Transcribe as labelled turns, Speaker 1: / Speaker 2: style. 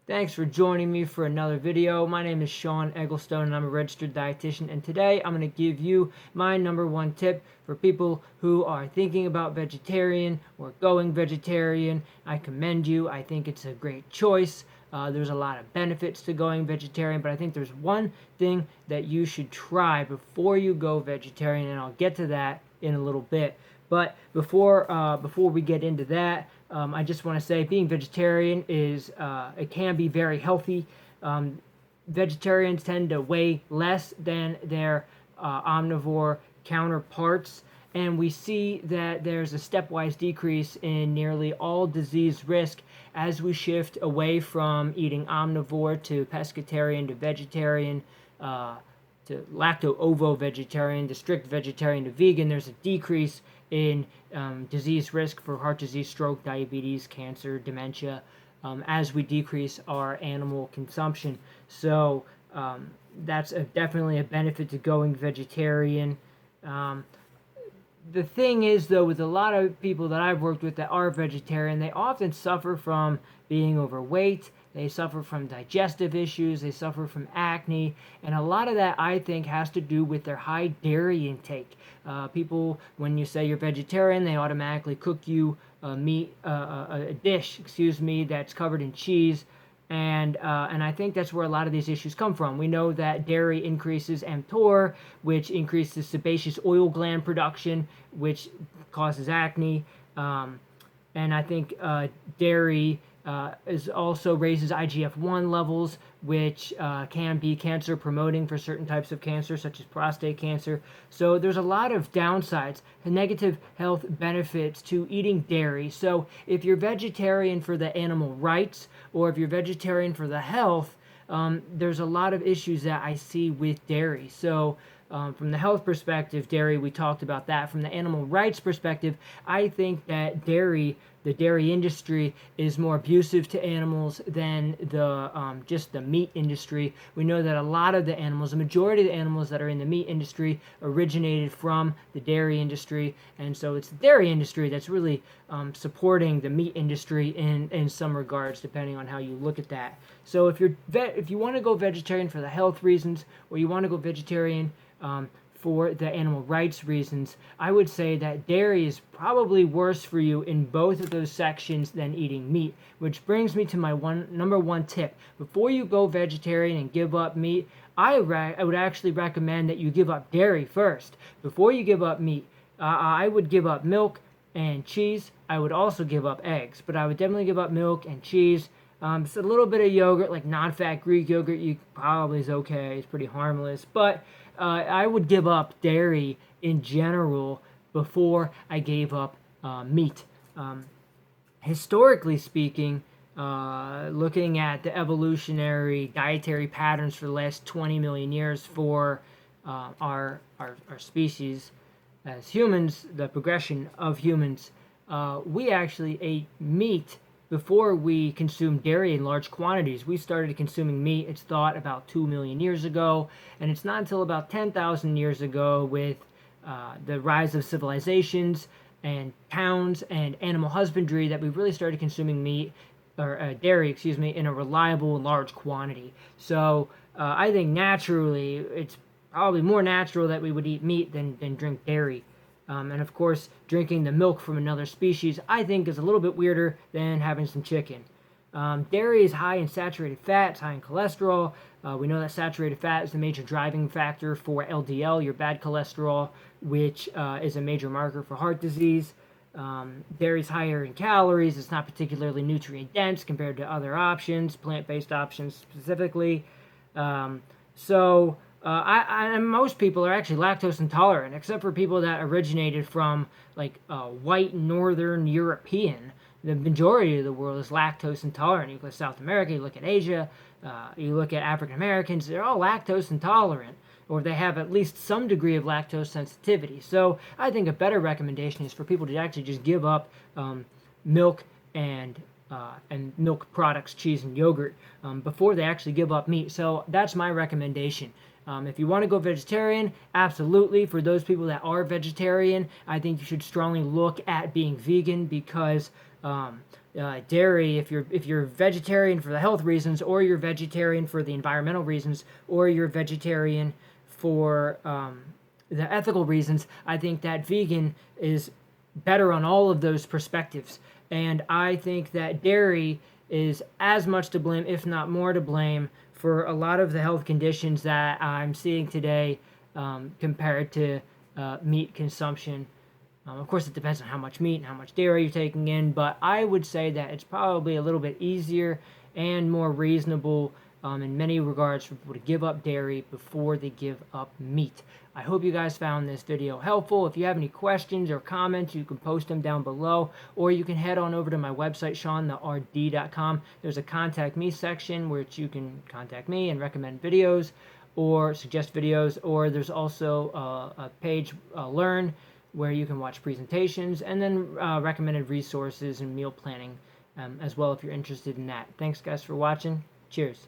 Speaker 1: Thanks for joining me for another video. My name is Sean Egglestone and I'm a registered dietitian, and today I'm going to give you my number one tip for people who are thinking about vegetarian or going vegetarian. I commend you. I think it's a great choice. There's a lot of benefits to going vegetarian, but I think there's one thing that you should try before you go vegetarian, and I'll get to that in a little bit. But before we get into that, I just want to say being vegetarian it can be very healthy. Vegetarians tend to weigh less than their omnivore counterparts, and we see that there's a stepwise decrease in nearly all disease risk as we shift away from eating omnivore to pescatarian to vegetarian, to lacto-ovo-vegetarian, to strict vegetarian to vegan. There's a decrease in disease risk for heart disease, stroke, diabetes, cancer, dementia, as we decrease our animal consumption. So that's definitely a benefit to going vegetarian. The thing is, though, with a lot of people that I've worked with that are vegetarian, they often suffer from being overweight. They suffer from digestive issues. They suffer from acne. And a lot of that, I think, has to do with their high dairy intake. People, when you say you're vegetarian, they automatically cook you a dish, that's covered in cheese. And I think that's where a lot of these issues come from. We know that dairy increases mTOR, which increases sebaceous oil gland production, which causes acne. And I think dairy also raises IGF-1 levels, which can be cancer promoting for certain types of cancer, such as prostate cancer. So there's a lot of downsides, negative health benefits to eating dairy. So if you're vegetarian for the animal rights, or if you're vegetarian for the health, there's a lot of issues that I see with dairy. So from the health perspective, dairy, we talked about that. From the animal rights perspective, I think that the dairy industry is more abusive to animals than just the meat industry. We know that a lot of the animals, the majority of the animals that are in the meat industry, originated from the dairy industry, and so it's the dairy industry that's really supporting the meat industry in some regards, depending on how you look at that. So if you want to go vegetarian for the health reasons, or you want to go vegetarian for the animal rights reasons, I would say that dairy is probably worse for you in both of those sections than eating meat, which brings me to my number one tip. Before you go vegetarian and give up meat, I would actually recommend that you give up dairy first. Before you give up meat, I would give up milk and cheese. I would also give up eggs, but I would definitely give up milk and cheese. Just a little bit of yogurt, like non-fat Greek yogurt, probably is okay. It's pretty harmless, but I would give up dairy in general before I gave up meat. Historically speaking, looking at the evolutionary dietary patterns for the last 20 million years for our species as humans, the progression of humans, we actually ate meat before we consumed dairy in large quantities. We started consuming meat, it's thought, about 2 million years ago, and it's not until about 10,000 years ago, with the rise of civilizations and towns and animal husbandry, that we really started consuming dairy, in a reliable and large quantity. So I think naturally, it's probably more natural that we would eat meat than drink dairy. And of course, drinking the milk from another species, I think, is a little bit weirder than having some chicken. Dairy is high in saturated fat, it's high in cholesterol. We know that saturated fat is the major driving factor for LDL, your bad cholesterol, which is a major marker for heart disease. Dairy is higher in calories. It's not particularly nutrient dense compared to other options, plant-based options specifically. And most people are actually lactose intolerant, except for people that originated from white northern European. The majority of the world is lactose intolerant. You look at South America, you look at Asia, you look at African Americans, they're all lactose intolerant, or they have at least some degree of lactose sensitivity. So I think a better recommendation is for people to actually just give up milk and milk products, cheese and yogurt, before they actually give up meat. So that's my recommendation. If you want to go vegetarian, absolutely. For those people that are vegetarian, I think you should strongly look at being vegan, because dairy, if you're vegetarian for the health reasons, or you're vegetarian for the environmental reasons, or you're vegetarian for the ethical reasons, I think that vegan is better on all of those perspectives. And I think that dairy is as much to blame, if not more to blame, for a lot of the health conditions that I'm seeing today compared to meat consumption. Of course, it depends on how much meat and how much dairy you're taking in, but I would say that it's probably a little bit easier and more reasonable in many regards for people to give up dairy before they give up meat. I hope you guys found this video helpful. If you have any questions or comments, you can post them down below, or you can head on over to my website, SeanTheRD.com. There's a contact me section where you can contact me and recommend videos or suggest videos, or there's also a page, Learn, where you can watch presentations, and then recommended resources and meal planning as well if you're interested in that. Thanks guys for watching. Cheers.